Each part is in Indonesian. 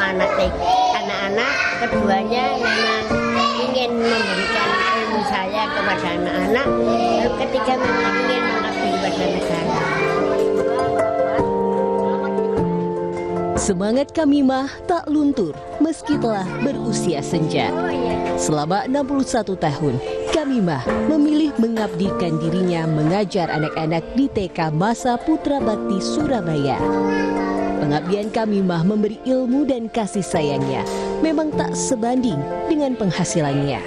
sama anak-anak, keduanya memang ingin memberikan ilmu saya kepada anak-anak, lalu ketiga memang ingin mengabdi kepada negara. Semangat Kamimah tak luntur meski telah berusia senja. Selama 61 tahun, Kamimah memilih mengabdikan dirinya mengajar anak-anak di TK Masa Putra Bakti Surabaya. Pengabdian Kamimah memberi ilmu dan kasih sayangnya memang tak sebanding dengan penghasilannya.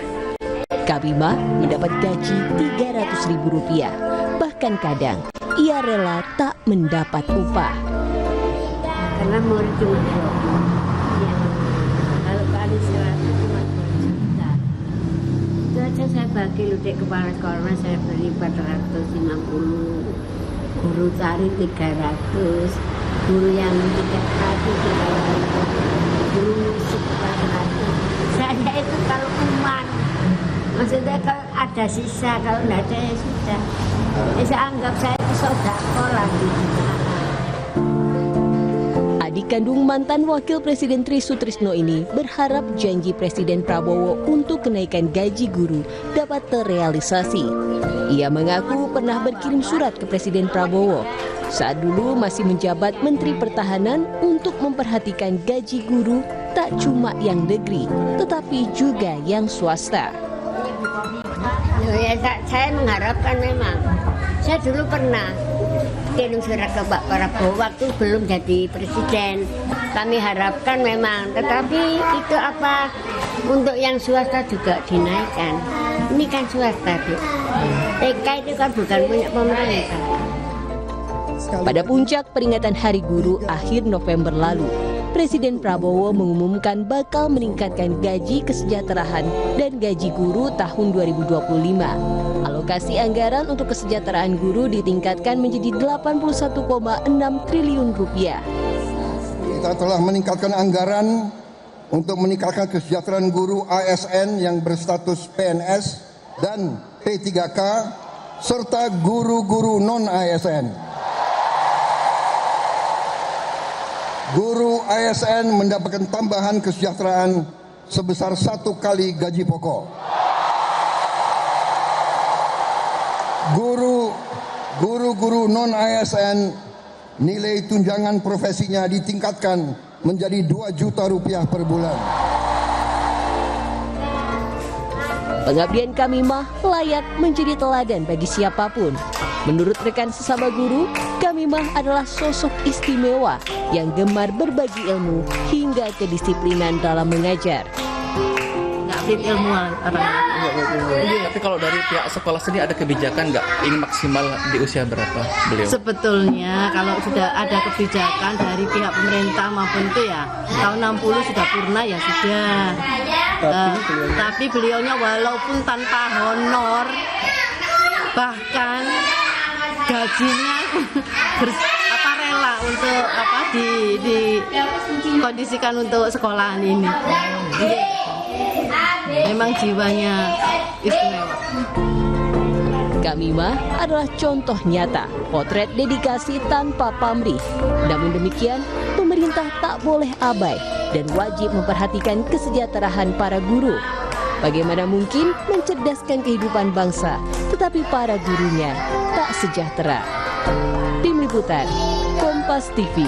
Kamimah mendapat gaji Rp300.000, bahkan kadang ia rela tak mendapat upah. Karena murid cuma 20. Ya. Kalau kali 100 cuma 2 juta. Itu aja saya bagi ludek kepala sekolah, saya beri 450. Guru cari 300. Guru yang 300, guru musik 400. Saya itu kalau umat, maksudnya kalau ada sisa, kalau tidak ada ya sudah. Saya anggap saya itu sodako lagi. Adik kandung mantan Wakil Presiden Tri Sutrisno ini berharap janji Presiden Prabowo untuk kenaikan gaji guru dapat terrealisasi. Ia mengaku pernah berkirim surat ke Presiden Prabowo saat dulu masih menjabat Menteri Pertahanan untuk memperhatikan gaji guru tak cuma yang negeri, tetapi juga yang swasta. Ya, saya mengharapkan memang. Saya dulu pernah kirim surat ke Pak Prabowo waktu belum jadi presiden. Kami harapkan memang, tetapi itu apa untuk yang swasta juga dinaikkan. Ini kan swasta, Bu. TK itu kan bukan punya pemerintah. Pada puncak peringatan Hari Guru akhir November lalu, Presiden Prabowo mengumumkan bakal meningkatkan gaji kesejahteraan dan gaji guru tahun 2025. Alokasi anggaran untuk kesejahteraan guru ditingkatkan menjadi Rp81,6 triliun. Kita telah meningkatkan anggaran untuk meningkatkan kesejahteraan guru ASN yang berstatus PNS dan P3K serta guru-guru non-ASN. Guru ASN mendapatkan tambahan kesejahteraan sebesar 1 kali gaji pokok. Guru-guru non-ASN nilai tunjangan profesinya ditingkatkan menjadi Rp2 juta per bulan. Pengabdian Kamimah layak menjadi teladan bagi siapapun. Menurut rekan sesama guru, Kamimah adalah sosok istimewa yang gemar berbagi ilmu hingga kedisiplinan dalam mengajar. Ilmuwan Tapi kalau dari pihak sekolah sendiri ada kebijakan nggak ingin maksimal di usia berapa beliau? Sebetulnya kalau sudah ada kebijakan dari pihak pemerintah maupun itu ya tahun 60 sudah purna ya sudah. Tapi beliaunya walaupun tanpa honor bahkan gajinya rela untuk dikondisikan untuk sekolahan ini. Memang jiwanya istimewa. Kamimah adalah contoh nyata potret dedikasi tanpa pamrih. Namun demikian, pemerintah tak boleh abai dan wajib memperhatikan kesejahteraan para guru. Bagaimana mungkin mencerdaskan kehidupan bangsa, tetapi para gurunya tak sejahtera. Tim Liputan, Kompas TV.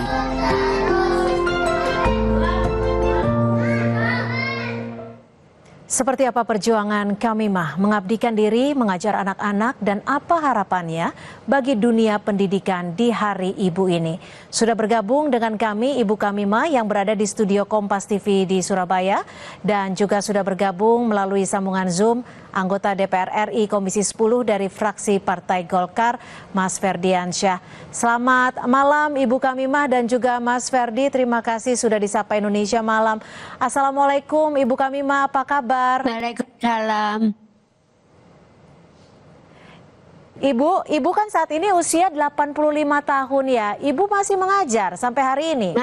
Seperti apa perjuangan Kamimah mengabdikan diri mengajar anak-anak dan apa harapannya bagi dunia pendidikan di Hari Ibu ini? Sudah bergabung dengan kami Ibu Kamimah yang berada di studio Kompas TV di Surabaya dan juga sudah bergabung melalui sambungan Zoom anggota DPR RI Komisi 10 dari fraksi Partai Golkar, Mas Ferdiansyah. Selamat malam Ibu Kamimah dan juga Mas Ferdi, terima kasih sudah disapa Indonesia Malam. Assalamualaikum Ibu Kamimah, apa kabar? Waalaikumsalam. Ibu kan saat ini usia 85 tahun ya. Ibu masih mengajar sampai hari ini?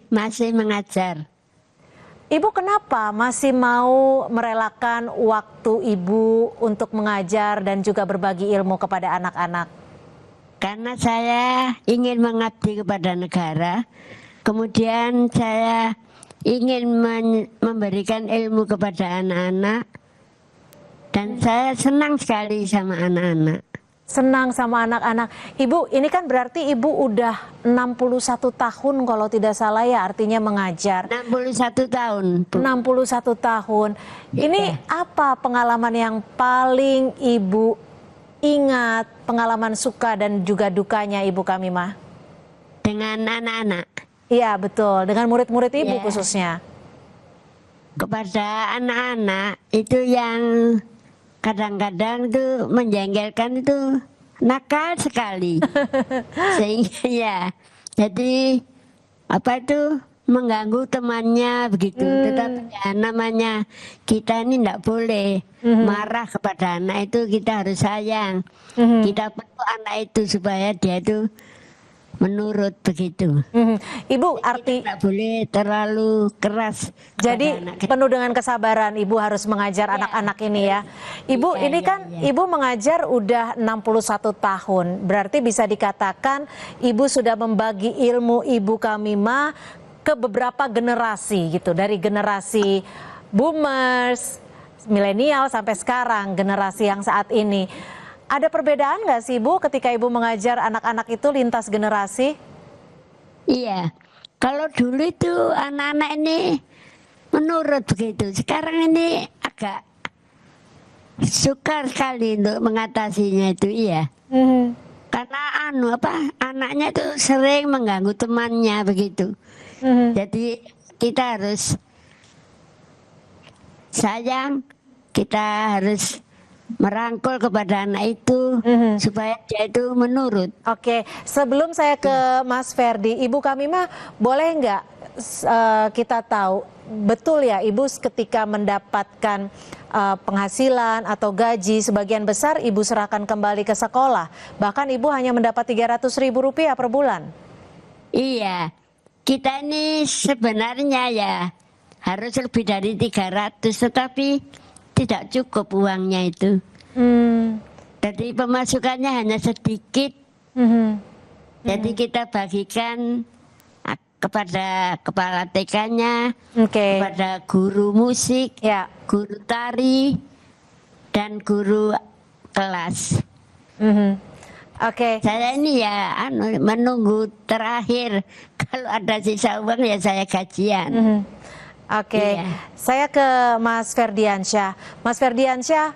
Masih mengajar. Ibu kenapa masih mau merelakan waktu Ibu untuk mengajar dan juga berbagi ilmu kepada anak-anak? Karena saya ingin mengabdi kepada negara. Kemudian saya ingin memberikan ilmu kepada anak-anak, dan saya senang sekali sama anak-anak. Senang sama anak-anak. Ibu, ini kan berarti Ibu udah 61 tahun kalau tidak salah ya, artinya mengajar. 61 tahun, Bu. 61 tahun. Ini apa pengalaman yang paling Ibu ingat, pengalaman suka dan juga dukanya Ibu Kamimah? Dengan anak-anak. Iya, betul. Dengan murid-murid Ibu Iya. khususnya. Kepada anak-anak itu yang kadang-kadang tuh menjengkelkan, itu nakal sekali. Sehingga ya, jadi apa itu mengganggu temannya begitu. Tetapi ya, namanya kita ini tidak boleh marah kepada anak itu, kita harus sayang. Kita perlu anak itu supaya dia itu menurut begitu. Ibu, arti Tidak boleh terlalu keras. jadi kepada anak kecil. penuh dengan kesabaran Ibu harus mengajar anak-anak ini ya. Ibu, Iya, ini iya, kan iya. Ibu mengajar udah 61 tahun. Berarti bisa dikatakan Ibu sudah membagi ilmu Ibu Kamimah ke beberapa generasi gitu. Dari generasi boomers, milenial sampai sekarang generasi yang saat ini. Ada perbedaan nggak sih Ibu ketika Ibu mengajar anak-anak itu lintas generasi? Iya, kalau dulu itu anak-anak ini menurut begitu. Sekarang ini agak sukar sekali untuk mengatasinya itu, iya. Karena anaknya itu sering mengganggu temannya begitu. Jadi kita harus sayang, kita harus merangkul kepada anak itu supaya dia itu menurut. Oke, sebelum saya ke Mas Ferdi, Ibu Kamimah boleh nggak kita tahu betul ya Ibu ketika mendapatkan penghasilan atau gaji sebagian besar Ibu serahkan kembali ke sekolah, bahkan Ibu hanya mendapat Rp300.000 per bulan. Iya, kita ini sebenarnya ya harus lebih dari 300, tetapi tidak cukup uangnya itu. Jadi pemasukannya hanya sedikit. Jadi kita bagikan kepada kepala TK-nya, Oke. kepada guru musik, Ya. guru tari, dan guru kelas. Oke. Saya ini ya menunggu terakhir. Kalau ada sisa uang ya saya gajian. Oke, Iya. saya ke Mas Ferdiansyah. Mas Ferdiansyah,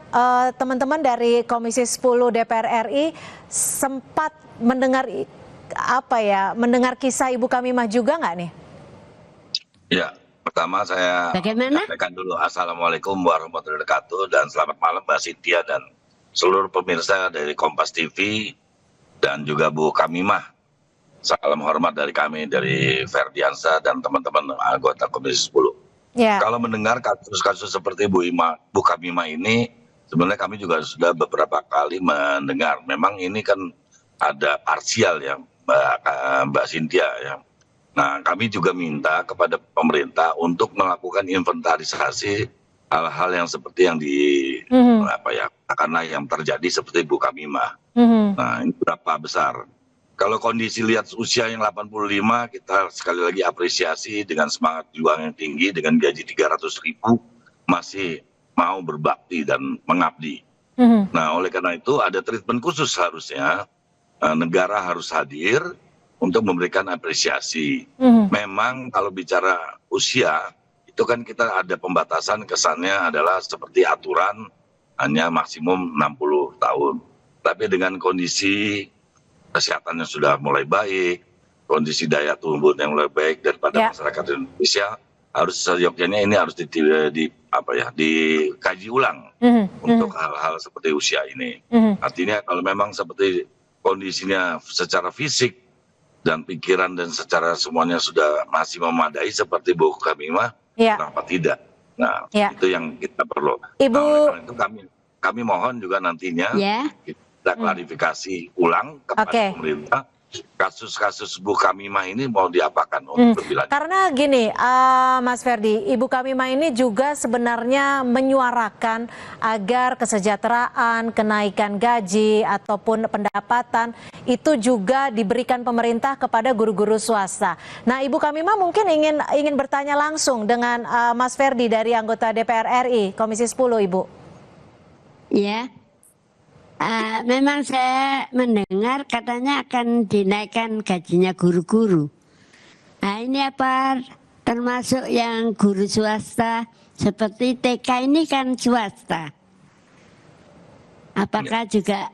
teman-teman dari Komisi 10 DPR RI sempat mendengar mendengar kisah Ibu Kamimah juga nggak nih? Ya, pertama saya Bagaimana? sampaikan dulu Assalamualaikum warahmatullahi wabarakatuh dan selamat malam Mbak Cynthia dan seluruh pemirsa dari Kompas TV dan juga Bu Kamimah. Salam hormat dari kami, dari Ferdiansyah dan teman-teman anggota Komisi 10. Ya. Kalau mendengar kasus-kasus seperti Bu Kamimah ini, sebenarnya kami juga sudah beberapa kali mendengar. Memang ini kan ada parsial ya Mbak Cynthia ya. Nah, kami juga minta kepada pemerintah untuk melakukan inventarisasi hal-hal yang seperti yang karena yang terjadi seperti Bu Kamimah. Nah, ini berapa besar? Kalau kondisi lihat usia yang 85, kita sekali lagi apresiasi dengan semangat juang yang tinggi, dengan gaji 300.000 masih mau berbakti dan mengabdi. Nah, oleh karena itu ada treatment khusus harusnya, negara harus hadir untuk memberikan apresiasi. Memang kalau bicara usia, itu kan kita ada pembatasan, kesannya adalah seperti aturan hanya maksimum 60 tahun. Tapi dengan kondisi kesehatannya sudah mulai baik, kondisi daya tubuh yang mulai baik daripada masyarakat Indonesia, harus seyogyanya ini harus dikaji ulang untuk hal-hal seperti usia ini. Artinya kalau memang seperti kondisinya secara fisik dan pikiran dan secara semuanya sudah masih memadai seperti Bu Kamimah, kenapa tidak? Nah, itu yang kita perlu. Ibu, nah, oleh karena itu kami mohon juga nantinya kita klarifikasi ulang kepada pemerintah kasus-kasus Bu Kamimah ini mau diapakan untuk lebih lanjut. Karena gini, Mas Ferdi, Ibu Kamimah ini juga sebenarnya menyuarakan agar kesejahteraan, kenaikan gaji ataupun pendapatan itu juga diberikan pemerintah kepada guru-guru swasta. Nah, Ibu Kamimah mungkin ingin bertanya langsung dengan Mas Ferdi dari anggota DPR RI Komisi 10, Ibu. Ya. Memang saya mendengar katanya akan dinaikkan gajinya guru-guru. Nah, ini apa termasuk yang guru swasta seperti TK ini kan swasta. Apakah juga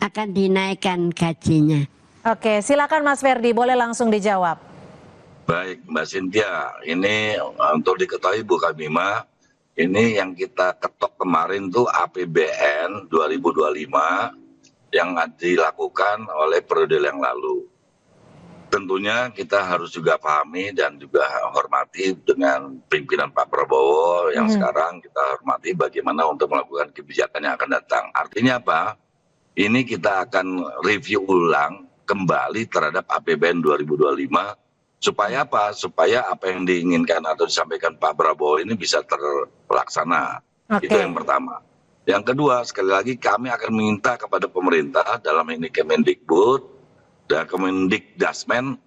akan dinaikkan gajinya? Oke, silakan Mas Ferdi, boleh langsung dijawab. Baik, Mbak Cynthia, ini untuk diketahui Bu Kamimah, ini yang kita ketok kemarin tuh APBN 2025 yang dilakukan oleh periode yang lalu. Tentunya kita harus juga pahami dan juga hormati dengan pimpinan Pak Prabowo yang sekarang kita hormati bagaimana untuk melakukan kebijakan yang akan datang. Artinya apa? Ini kita akan review ulang kembali terhadap APBN 2025 supaya apa? Supaya apa yang diinginkan atau disampaikan Pak Prabowo ini bisa terlaksana. Itu yang pertama. Yang kedua, sekali lagi kami akan meminta kepada pemerintah dalam ini Kemendikbud dan Kemendikdasmen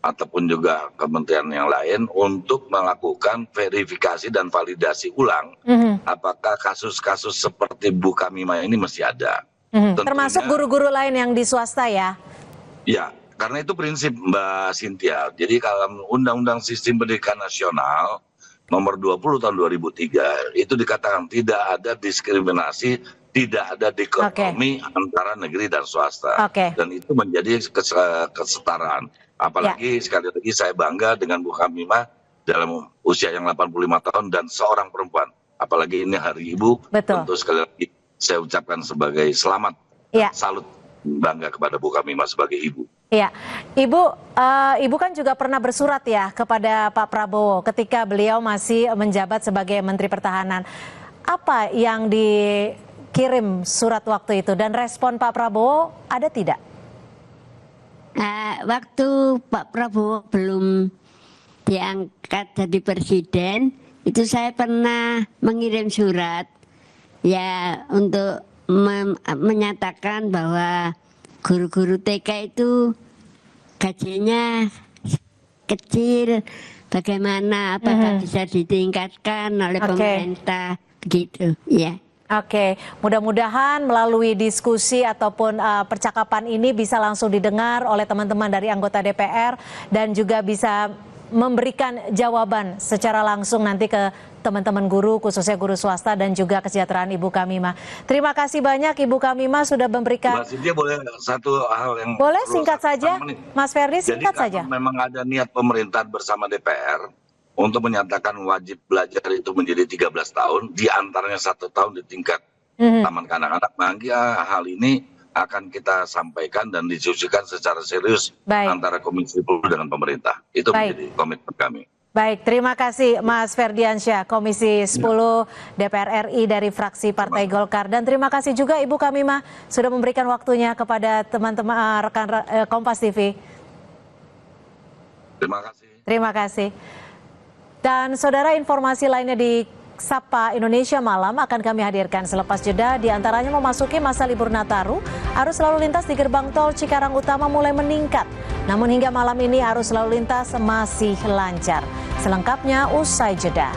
ataupun juga kementerian yang lain untuk melakukan verifikasi dan validasi ulang apakah kasus-kasus seperti Bu Kamimah ini masih ada. Termasuk guru-guru lain yang di swasta ya? Ya. Karena itu prinsip Mbak Cynthia. Jadi kalau Undang-Undang Sistem Pendidikan Nasional nomor 20 tahun 2003 itu dikatakan tidak ada diskriminasi, tidak ada dikotomi antara negeri dan swasta. Dan itu menjadi kesetaraan. Apalagi sekali lagi saya bangga dengan Bu Kamimah dalam usia yang 85 tahun dan seorang perempuan. Apalagi ini Hari Ibu. Tentu sekali lagi saya ucapkan sebagai selamat, salut, bangga kepada Bu Kamimah sebagai ibu. Iya, Ibu kan juga pernah bersurat ya kepada Pak Prabowo ketika beliau masih menjabat sebagai Menteri Pertahanan. Apa yang dikirim surat waktu itu dan respon Pak Prabowo ada tidak? Waktu Pak Prabowo belum diangkat jadi presiden, itu saya pernah mengirim surat ya untuk menyatakan bahwa guru-guru TK itu gajinya kecil, bagaimana, apakah bisa ditingkatkan oleh pemerintah, begitu, ya. Oke, mudah-mudahan melalui diskusi ataupun percakapan ini bisa langsung didengar oleh teman-teman dari anggota DPR dan juga bisa memberikan jawaban secara langsung nanti ke teman-teman guru, khususnya guru swasta dan juga kesejahteraan Ibu Kamimah. Terima kasih banyak Ibu Kamimah sudah memberikan. Mbak Cynthia, boleh satu hal yang boleh singkat saja, Mas Ferdi, singkat saja. Jadi memang ada niat pemerintah bersama DPR untuk menyatakan wajib belajar itu menjadi 13 tahun, di antaranya 1 tahun di tingkat taman kanak-kanak. Nah, hal ini akan kita sampaikan dan diskusikan secara serius antara Komisi 10 dengan pemerintah. Itu menjadi komitmen kami. Baik, terima kasih Mas Ferdiansyah, Komisi 10 DPR RI dari fraksi Partai Golkar. Dan terima kasih juga Ibu Kamimah sudah memberikan waktunya kepada teman-teman rekan Kompas TV. Terima kasih. Terima kasih. Dan saudara, informasi lainnya di Sapa Indonesia Malam akan kami hadirkan selepas jeda. Di antaranya memasuki masa libur Nataru, arus lalu lintas di gerbang tol Cikarang Utama mulai meningkat. Namun hingga malam ini arus lalu lintas masih lancar. Selengkapnya usai jeda.